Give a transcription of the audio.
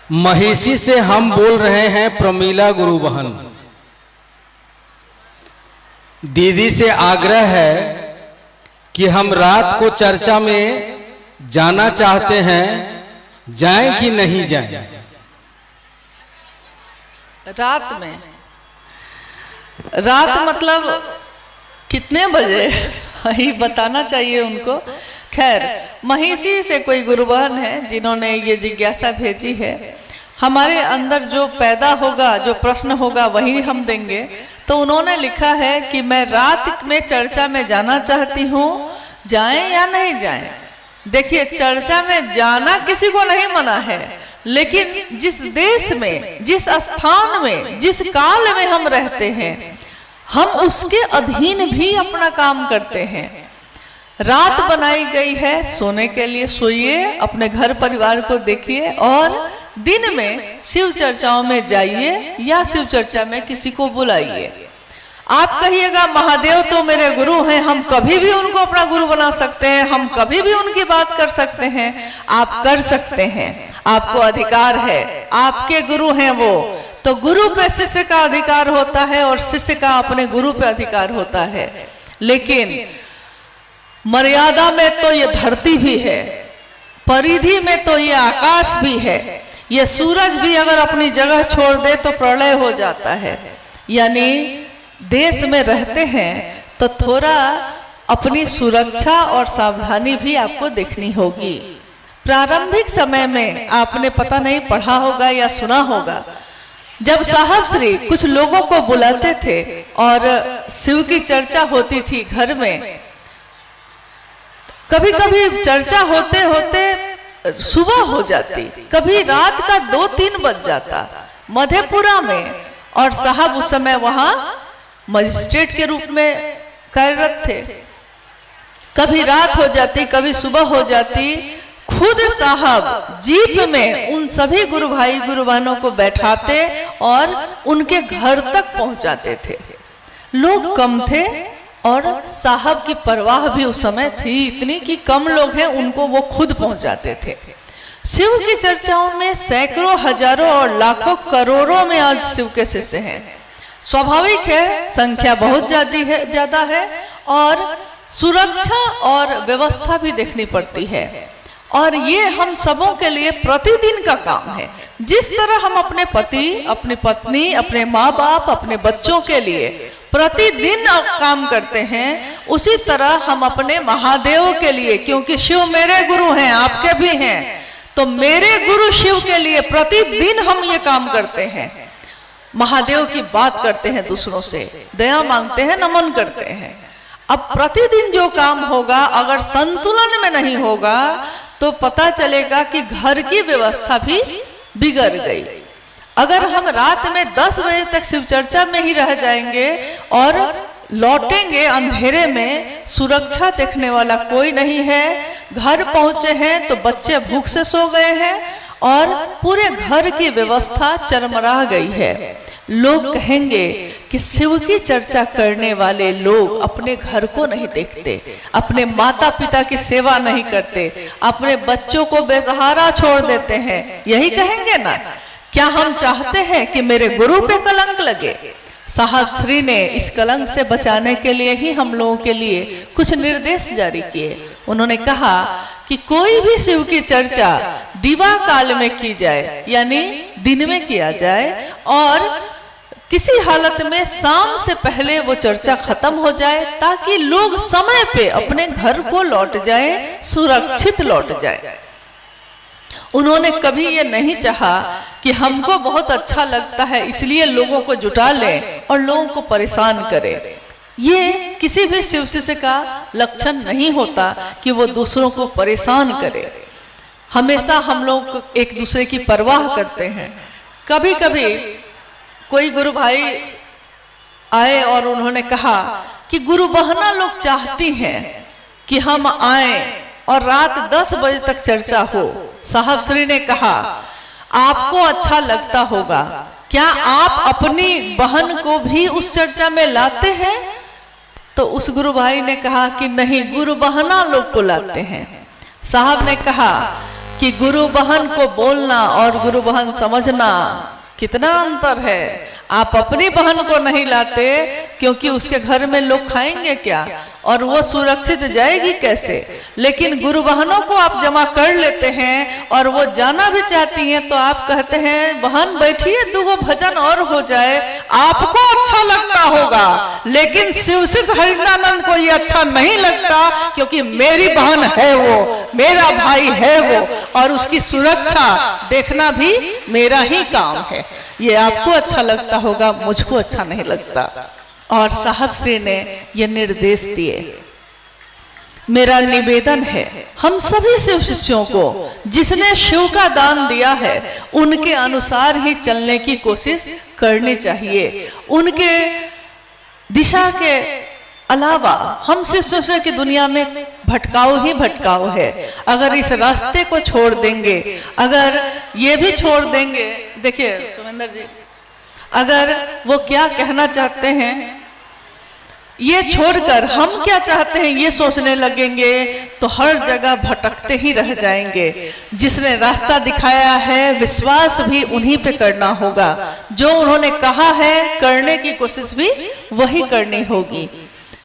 महिषी से हम बोल रहे हैं प्रमीला गुरु बहन। दीदी से आग्रह है कि हम रात को चर्चा में जाना चाहते हैं, जाएं कि नहीं जाएं? रात में? रात मतलब कितने बजे ही बताना चाहिए उनको। खैर, महिषी से कोई गुरु बहन है जिन्होंने ये जिज्ञासा भेजी है। हमारे अंदर जो पैदा होगा, जो प्रश्न होगा, वही हम देंगे। तो उन्होंने लिखा है कि मैं रात में चर्चा में जाना चाहती हूँ, जाएं या नहीं जाएं। देखिए, चर्चा में जाना किसी को नहीं मना है, लेकिन जिस देश में, जिस स्थान में, जिस काल में हम रहते हैं, हम उसके अधीन भी अपना काम करते हैं। रात बनाई गई है सोने के लिए, सोइए, अपने घर परिवार को देखिए और दिन में शिव चर्चाओं में जाइए या शिव चर्चा में किसी को बुलाइए। आप कहिएगा महादेव तो मेरे गुरु हैं, हम कभी भी उनको अपना गुरु बना सकते हैं, हम कभी भी उनकी बात कर सकते हैं। आप कर सकते हैं, आपको अधिकार है, आपके गुरु हैं वो। तो गुरु पे शिष्य का अधिकार होता है और शिष्य का अपने गुरु पे अधिकार होता है। लेकिन मर्यादा में तो ये धरती भी है, परिधि में तो ये आकाश भी है। ये सूरज भी अगर अपनी जगह छोड़ दे तो प्रलय हो जाता है। यानी देश में रहते हैं तो थोड़ा अपनी सुरक्षा और सावधानी भी आपको देखनी होगी। प्रारंभिक समय में आपने पता नहीं पढ़ा होगा या सुना होगा, जब साहब श्री कुछ लोगों को बुलाते थे और शिव की चर्चा होती थी घर में, कभी कभी चर्चा होते होते सुबह हो जाती, कभी रात का 2-3 बज जाता मधेपुरा में। और साहब उस समय वहां मजिस्ट्रेट के रूप में कार्यरत थे। कभी रात हो जाती, कभी सुबह हो जाती। खुद साहब जीप में उन सभी गुरु भाई गुरु बहनों को बैठाते और उनके घर तक पहुंचाते थे। लोग कम थे और साहब की परवाह भी उस समय थी इतनी कि कम लोग हैं, उनको वो खुद पहुंचाते थे। शिव की चर्चाओं में सैकड़ों, हजारों और लाखों, करोड़ों में आज शिव के शिष्य हैं। स्वाभाविक है, संख्या बहुत ज्यादा है और सुरक्षा और व्यवस्था भी देखनी पड़ती है। और ये हम सबों के लिए प्रतिदिन का काम है। जिस तरह हम अपने पति, अपनी पत्नी, अपने माँ बाप, अपने बच्चों के लिए प्रतिदिन काम करते हैं, उसी तरह हम अपने महादेव के लिए, क्योंकि शिव मेरे गुरु हैं, आपके भी हैं, तो मेरे गुरु शिव के लिए प्रतिदिन हम ये काम करते हैं। महादेव की बात करते हैं, दूसरों से दया मांगते हैं, नमन करते हैं। अब प्रतिदिन जो काम होगा अगर संतुलन में नहीं होगा तो पता चलेगा कि घर की व्यवस्था भी बिगड़ गई। अगर हम रात में 10 बजे तक शिव चर्चा में ही रह जाएंगे और लौटेंगे अंधेरे में, सुरक्षा देखने वाला कोई नहीं है, घर पहुंचे हैं तो बच्चे भूख से सो गए हैं और पूरे घर की व्यवस्था चरमरा गई है। लोग कहेंगे कि शिव की चर्चा करने वाले लोग अपने घर को नहीं देखते, अपने माता पिता की सेवा नहीं करते, अपने बच्चों को बेसहारा छोड़ देते हैं, यही कहेंगे ना। क्या हम चाहते हैं कि मेरे गुरु पे कलंक लगे? साहब श्री ने इस कलंक से बचाने के लिए ही हम लोगों के लिए कुछ निर्देश जारी किए। उन्होंने कहा कि कोई भी शिव की चर्चा दिवा काल में की जाए, यानी दिन में किया जाए, और किसी हालत में शाम से पहले वो चर्चा खत्म हो जाए, ताकि लोग समय पे अपने घर को लौट जाए, सुरक्षित लौट जाए। उन्होंने कभी ये नहीं चाहा कि हमको बहुत अच्छा लगता है इसलिए लोगों को जुटा लें और लोगों को परेशान करें। ये किसी भी शिव शिष्य का लक्षण नहीं होता कि वो दूसरों को परेशान करे। हमेशा हम लोग एक दूसरे की परवाह करते हैं। कभी कभी कोई गुरु भाई आए और उन्होंने कहा कि गुरु बहना लोग चाहती हैं कि हम आए और रात 10 बजे तक चर्चा हो। साहब श्री ने कहा आपको अच्छा लगता होगा, क्या आप अपनी बहन को भी उस चर्चा में लाते हैं? तो उस गुरु भाई ने कहा कि नहीं, गुरु बहना लोग को लाते हैं। साहब ने कहा कि गुरु बहन को बोलना और गुरु बहन समझना कितना अंतर है। आप अपनी बहन को नहीं लाते क्योंकि उसके घर में लोग खाएंगे क्या और वो सुरक्षित जाएगी कैसे, लेकिन गुरु बहनों को आप जमा कर लेते हैं और वो जाना भी चाहती हैं तो आप कहते हैं बहन बैठिए दूगो भजन और हो जाए, आपको अच्छा लगता होगा, लेकिन शिवशिष हरिदानंद को ये अच्छा नहीं लगता क्योंकि मेरी बहन है वो, मेरा भाई है वो, और उसकी सुरक्षा देखना भी मेरा ही काम है। ये आपको अच्छा लगता होगा, मुझको अच्छा नहीं लगता। और साहब श्री ने ये निर्देश दिए। मेरा निवेदन है हम सभी शिव शिष्यों को, जिसने शिव का दान दिया है उनके अनुसार ही चलने की कोशिश करनी चाहिए। उनके दिशा के अलावा हम शिव शिष्य की दुनिया में भटकाव ही भटकाव है। अगर इस रास्ते को छोड़ देंगे, अगर ये भी छोड़ देंगे, देखिए सुमेंद्र जी, अगर वो क्या कहना चाहते हैं ये छोड़कर हम क्या चाहते हैं ये सोचने लगेंगे तो हर जगह भटकते ही रह जाएंगे। जिसने रास्ता दिखाया है विश्वास भी उन्हीं पे करना होगा, जो उन्होंने कहा है करने की कोशिश भी वही करनी होगी।